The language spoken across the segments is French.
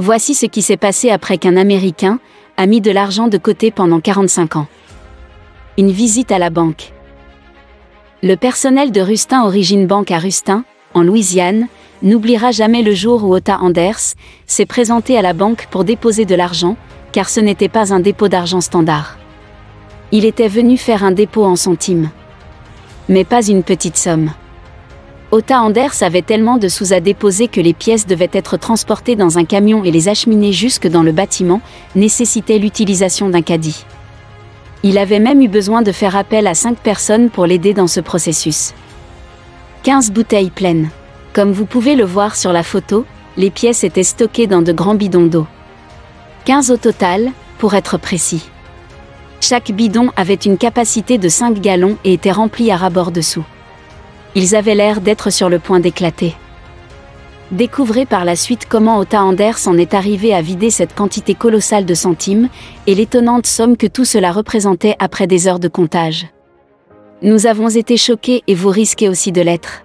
Voici ce qui s'est passé après qu'un Américain a mis de l'argent de côté pendant 45 ans. Une visite à la banque. Le personnel de Rustin Origin Bank à Rustin, en Louisiane, n'oubliera jamais le jour où Otha Anders s'est présenté à la banque pour déposer de l'argent, car ce n'était pas un dépôt d'argent standard. Il était venu faire un dépôt en centimes. Mais pas une petite somme. Otha Anders avait tellement de sous à déposer que les pièces devaient être transportées dans un camion et les acheminer jusque dans le bâtiment nécessitait l'utilisation d'un caddie. Il avait même eu besoin de faire appel à 5 personnes pour l'aider dans ce processus. 15 bouteilles pleines. Comme vous pouvez le voir sur la photo, les pièces étaient stockées dans de grands bidons d'eau. 15 au total, pour être précis. Chaque bidon avait une capacité de 5 gallons et était rempli à ras-bord dessous. Ils avaient l'air d'être sur le point d'éclater. Découvrez par la suite comment Otha Anders en est arrivé à vider cette quantité colossale de centimes, et l'étonnante somme que tout cela représentait après des heures de comptage. Nous avons été choqués et vous risquez aussi de l'être.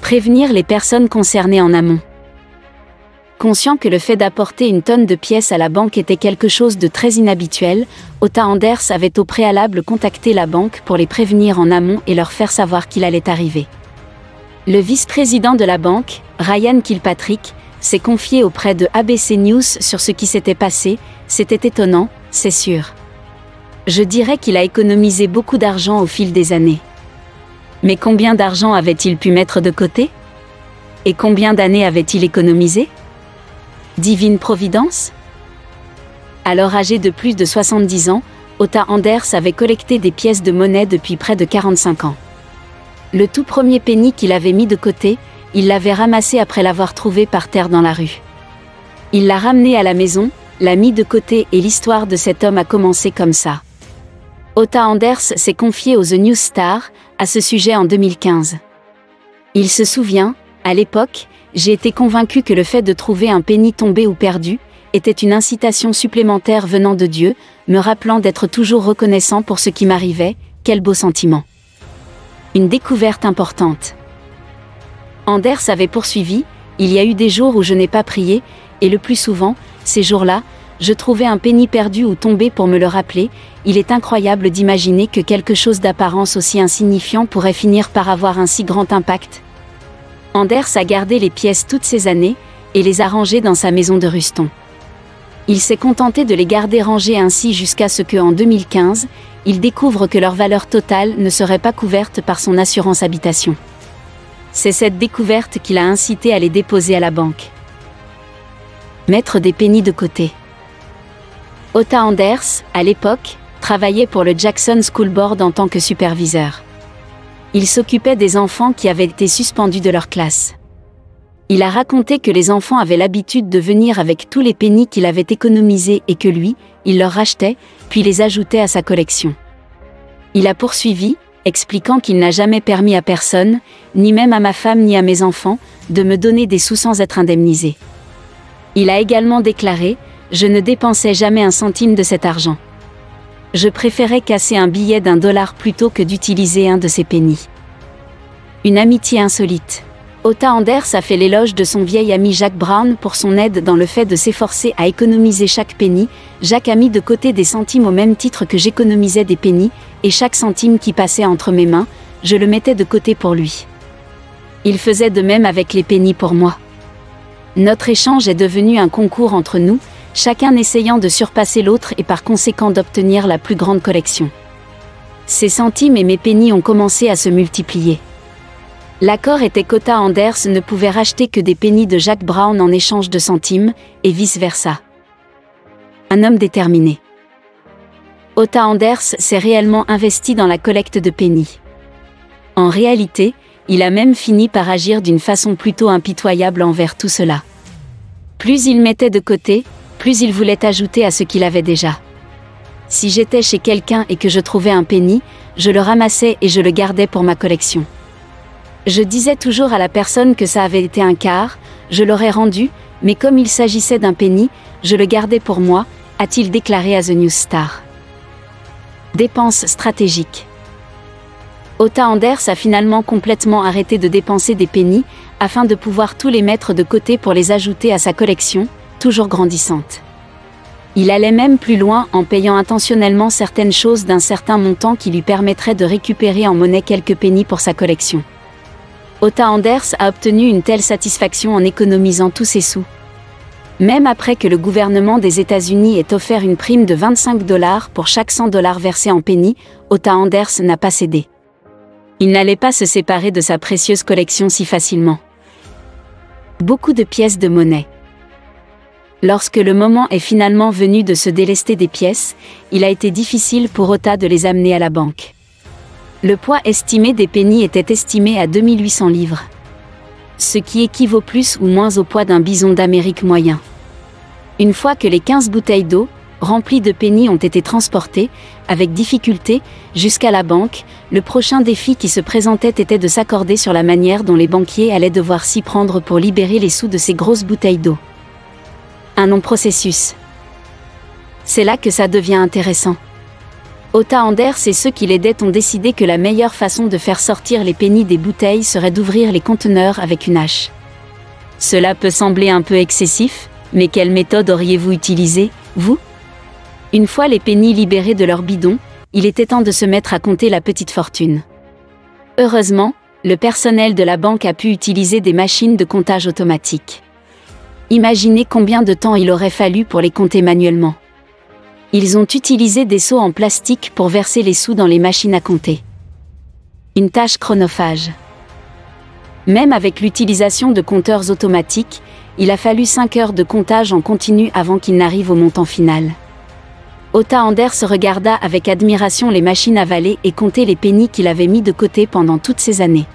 Prévenir les personnes concernées en amont. Conscient que le fait d'apporter une tonne de pièces à la banque était quelque chose de très inhabituel, Otha Anders avait au préalable contacté la banque pour les prévenir en amont et leur faire savoir qu'il allait arriver. Le vice-président de la banque, Ryan Kilpatrick, s'est confié auprès de ABC News sur ce qui s'était passé. C'était étonnant, c'est sûr. Je dirais qu'il a économisé beaucoup d'argent au fil des années. Mais combien d'argent avait-il pu mettre de côté? Et combien d'années avait-il économisé? Divine providence? Alors âgé de plus de 70 ans, Otha Anders avait collecté des pièces de monnaie depuis près de 45 ans. Le tout premier penny qu'il avait mis de côté, il l'avait ramassé après l'avoir trouvé par terre dans la rue. Il l'a ramené à la maison, l'a mis de côté et l'histoire de cet homme a commencé comme ça. Otha Anders s'est confié aux The News Star à ce sujet en 2015. Il se souvient, à l'époque, j'ai été convaincu que le fait de trouver un penny tombé ou perdu était une incitation supplémentaire venant de Dieu, me rappelant d'être toujours reconnaissant pour ce qui m'arrivait. Quel beau sentiment. Une découverte importante. Anders avait poursuivi, il y a eu des jours où je n'ai pas prié, et le plus souvent, ces jours-là, je trouvais un penny perdu ou tombé pour me le rappeler. Il est incroyable d'imaginer que quelque chose d'apparence aussi insignifiant pourrait finir par avoir un si grand impact. Anders a gardé les pièces toutes ces années, et les a rangées dans sa maison de Ruston. Il s'est contenté de les garder rangées ainsi jusqu'à ce que, en 2015, il découvre que leur valeur totale ne serait pas couverte par son assurance habitation. C'est cette découverte qui l'a incité à les déposer à la banque. Mettre des pennies de côté. Otha Anders, à l'époque, travaillait pour le Jackson School Board en tant que superviseur. Il s'occupait des enfants qui avaient été suspendus de leur classe. Il a raconté que les enfants avaient l'habitude de venir avec tous les pennies qu'il avait économisés et que lui, il leur rachetait, puis les ajoutait à sa collection. Il a poursuivi, expliquant qu'il n'a jamais permis à personne, ni même à ma femme ni à mes enfants, de me donner des sous sans être indemnisé. Il a également déclaré « Je ne dépensais jamais un centime de cet argent. Je préférais casser un billet d'$1 plutôt que d'utiliser un de ces pennies. » Une amitié insolite. Otha Anders a fait l'éloge de son vieil ami Jack Brown pour son aide dans le fait de s'efforcer à économiser chaque penny. Jack a mis de côté des centimes au même titre que j'économisais des pennies, et chaque centime qui passait entre mes mains, je le mettais de côté pour lui. Il faisait de même avec les pennies pour moi. Notre échange est devenu un concours entre nous, chacun essayant de surpasser l'autre et par conséquent d'obtenir la plus grande collection. Ces centimes et mes pennies ont commencé à se multiplier. L'accord était qu'Otha Anders ne pouvait racheter que des pennies de Jack Brown en échange de centimes, et vice-versa. Un homme déterminé. Otha Anders s'est réellement investi dans la collecte de pennies. En réalité, il a même fini par agir d'une façon plutôt impitoyable envers tout cela. Plus il mettait de côté, plus il voulait ajouter à ce qu'il avait déjà. Si j'étais chez quelqu'un et que je trouvais un penny, je le ramassais et je le gardais pour ma collection. Je disais toujours à la personne que ça avait été un quart, je l'aurais rendu, mais comme il s'agissait d'un penny, je le gardais pour moi, a-t-il déclaré à The News Star. Dépenses stratégiques. Otha Anders a finalement complètement arrêté de dépenser des pennies, afin de pouvoir tous les mettre de côté pour les ajouter à sa collection, toujours grandissante. Il allait même plus loin en payant intentionnellement certaines choses d'un certain montant qui lui permettrait de récupérer en monnaie quelques pennies pour sa collection. Otha Anders a obtenu une telle satisfaction en économisant tous ses sous. Même après que le gouvernement des États-Unis ait offert une prime de $25 pour chaque $100 versé en pennies, Otha Anders n'a pas cédé. Il n'allait pas se séparer de sa précieuse collection si facilement. Beaucoup de pièces de monnaie. Lorsque le moment est finalement venu de se délester des pièces, il a été difficile pour Otha de les amener à la banque. Le poids estimé des pennies était estimé à 2800 livres. Ce qui équivaut plus ou moins au poids d'un bison d'Amérique moyen. Une fois que les 15 bouteilles d'eau, remplies de pennies ont été transportées, avec difficulté, jusqu'à la banque, le prochain défi qui se présentait était de s'accorder sur la manière dont les banquiers allaient devoir s'y prendre pour libérer les sous de ces grosses bouteilles d'eau. Un long processus. C'est là que ça devient intéressant. Otha Anders et ceux qui l'aidaient ont décidé que la meilleure façon de faire sortir les pennies des bouteilles serait d'ouvrir les conteneurs avec une hache. Cela peut sembler un peu excessif, mais quelle méthode auriez-vous utilisée, vous ? Une fois les pennies libérées de leur bidon, il était temps de se mettre à compter la petite fortune. Heureusement, le personnel de la banque a pu utiliser des machines de comptage automatique. Imaginez combien de temps il aurait fallu pour les compter manuellement. Ils ont utilisé des seaux en plastique pour verser les sous dans les machines à compter. Une tâche chronophage. Même avec l'utilisation de compteurs automatiques, il a fallu 5 heures de comptage en continu avant qu'il n'arrive au montant final. Otha Anders regarda avec admiration les machines avaler et compter les pennies qu'il avait mis de côté pendant toutes ces années.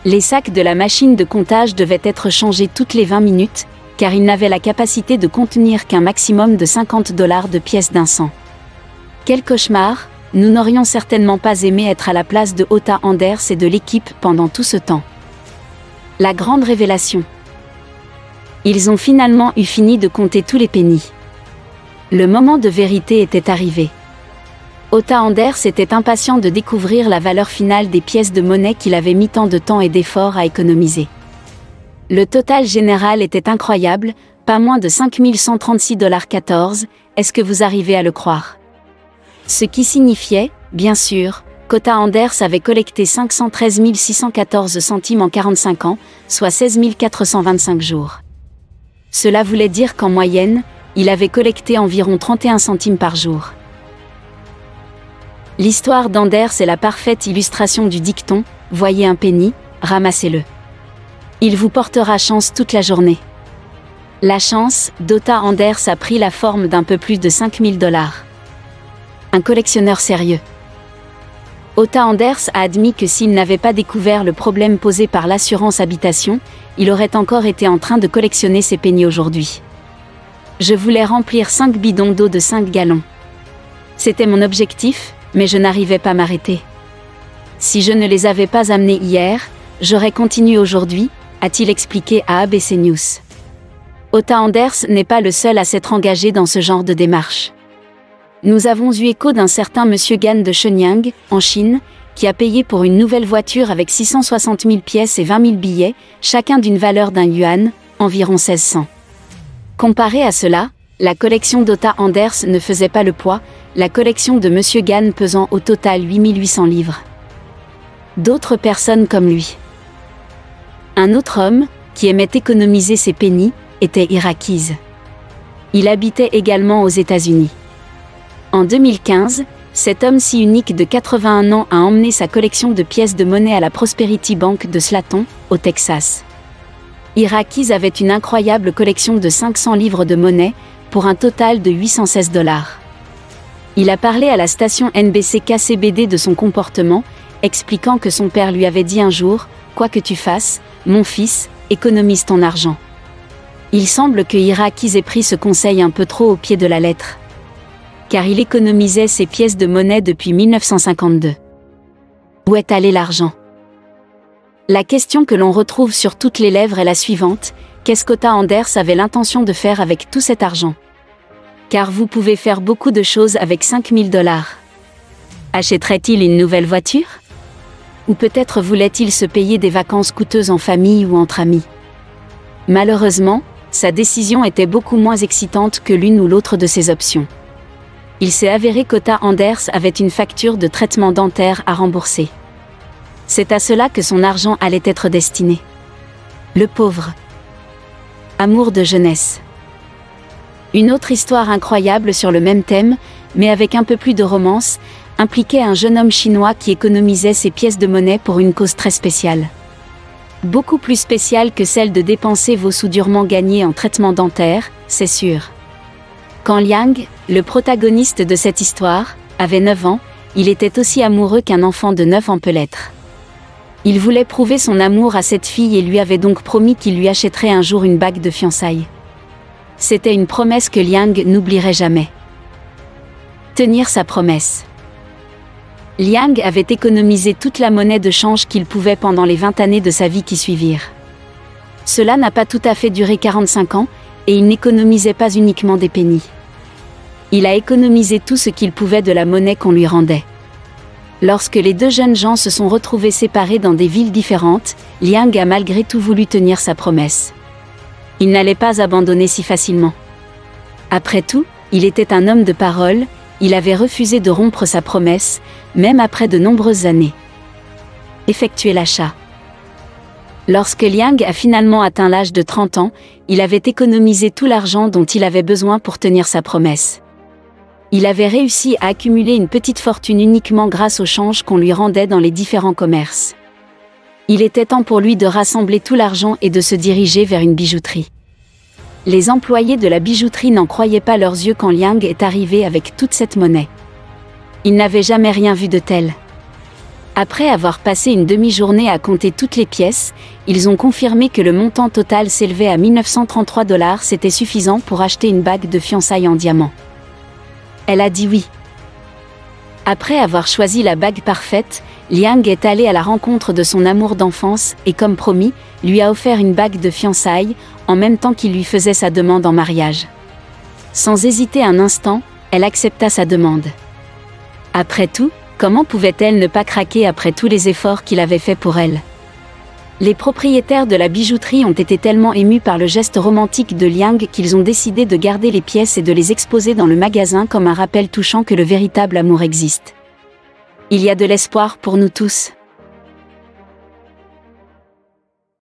Les sacs de la machine de comptage devaient être changés toutes les 20 minutes, car il n'avait la capacité de contenir qu'un maximum de $50 de pièces d'un cent. Quel cauchemar, nous n'aurions certainement pas aimé être à la place de Otha Anders et de l'équipe pendant tout ce temps. La grande révélation. Ils ont finalement eu fini de compter tous les pennies. Le moment de vérité était arrivé. Otha Anders était impatient de découvrir la valeur finale des pièces de monnaie qu'il avait mis tant de temps et d'efforts à économiser. Le total général était incroyable, pas moins de $5136,14, est-ce que vous arrivez à le croire? Ce qui signifiait, bien sûr, qu'Otha Anders avait collecté 513 614 centimes en 45 ans, soit 16 425 jours. Cela voulait dire qu'en moyenne, il avait collecté environ 31 centimes par jour. L'histoire d'Anders est la parfaite illustration du dicton « Voyez un penny, ramassez-le ». Il vous portera chance toute la journée. La chance d'Otha Anders a pris la forme d'un peu plus de $5000. Un collectionneur sérieux. Otha Anders a admis que s'il n'avait pas découvert le problème posé par l'assurance habitation, il aurait encore été en train de collectionner ses pennies aujourd'hui. Je voulais remplir 5 bidons d'eau de 5 gallons. C'était mon objectif, mais je n'arrivais pas à m'arrêter. Si je ne les avais pas amenés hier, j'aurais continué aujourd'hui, a-t-il expliqué à ABC News. Otha Anders n'est pas le seul à s'être engagé dans ce genre de démarche. Nous avons eu écho d'un certain monsieur Gan de Shenyang, en Chine, qui a payé pour une nouvelle voiture avec 660 000 pièces et 20 000 billets, chacun d'une valeur d'un yuan, environ 1600. Comparé à cela, la collection d'Otha Anders ne faisait pas le poids, la collection de monsieur Gan pesant au total 8800 livres. D'autres personnes comme lui. Un autre homme, qui aimait économiser ses pennies, était Irakiz. Il habitait également aux États-Unis. En 2015, cet homme si unique de 81 ans a emmené sa collection de pièces de monnaie à la Prosperity Bank de Slaton, au Texas. Irakiz avait une incroyable collection de 500 livres de monnaie, pour un total de $816. Il a parlé à la station NBC KCBD de son comportement, expliquant que son père lui avait dit un jour « Quoi que tu fasses, mon fils, économise ton argent ». Il semble que Irakiz ait pris ce conseil un peu trop au pied de la lettre. Car il économisait ses pièces de monnaie depuis 1952. Où est allé l'argent ? La question que l'on retrouve sur toutes les lèvres est la suivante, Qu'est-ce qu'Otto Anders avait l'intention de faire avec tout cet argent? Car vous pouvez faire beaucoup de choses avec 5000 $. Achèterait-il une nouvelle voiture? Ou peut-être voulait-il se payer des vacances coûteuses en famille ou entre amis? Malheureusement, sa décision était beaucoup moins excitante que l'une ou l'autre de ces options. Il s'est avéré qu'Otto Anders avait une facture de traitement dentaire à rembourser. C'est à cela que son argent allait être destiné. Le pauvre. Amour de jeunesse. Une autre histoire incroyable sur le même thème, mais avec un peu plus de romance, impliquait un jeune homme chinois qui économisait ses pièces de monnaie pour une cause très spéciale. Beaucoup plus spéciale que celle de dépenser vos sous durement gagnés en traitement dentaire, c'est sûr. Quand Liang, le protagoniste de cette histoire, avait 9 ans, il était aussi amoureux qu'un enfant de 9 ans peut l'être. Il voulait prouver son amour à cette fille et lui avait donc promis qu'il lui achèterait un jour une bague de fiançailles. C'était une promesse que Liang n'oublierait jamais. Tenir sa promesse. Liang avait économisé toute la monnaie de change qu'il pouvait pendant les 20 années de sa vie qui suivirent. Cela n'a pas tout à fait duré 45 ans, et il n'économisait pas uniquement des pennies. Il a économisé tout ce qu'il pouvait de la monnaie qu'on lui rendait. Lorsque les deux jeunes gens se sont retrouvés séparés dans des villes différentes, Liang a malgré tout voulu tenir sa promesse. Il n'allait pas abandonner si facilement. Après tout, il était un homme de parole, il avait refusé de rompre sa promesse, même après de nombreuses années. Effectuer l'achat. Lorsque Liang a finalement atteint l'âge de 30 ans, il avait économisé tout l'argent dont il avait besoin pour tenir sa promesse. Il avait réussi à accumuler une petite fortune uniquement grâce au change qu'on lui rendait dans les différents commerces. Il était temps pour lui de rassembler tout l'argent et de se diriger vers une bijouterie. Les employés de la bijouterie n'en croyaient pas leurs yeux quand Liang est arrivé avec toute cette monnaie. Ils n'avaient jamais rien vu de tel. Après avoir passé une demi-journée à compter toutes les pièces, ils ont confirmé que le montant total s'élevait à 1933 $, c'était suffisant pour acheter une bague de fiançailles en diamant. Elle a dit oui. Après avoir choisi la bague parfaite, Liang est allé à la rencontre de son amour d'enfance et comme promis, lui a offert une bague de fiançailles, en même temps qu'il lui faisait sa demande en mariage. Sans hésiter un instant, elle accepta sa demande. Après tout, comment pouvait-elle ne pas craquer après tous les efforts qu'il avait faits pour elle? Les propriétaires de la bijouterie ont été tellement émus par le geste romantique de Liang qu'ils ont décidé de garder les pièces et de les exposer dans le magasin comme un rappel touchant que le véritable amour existe. Il y a de l'espoir pour nous tous.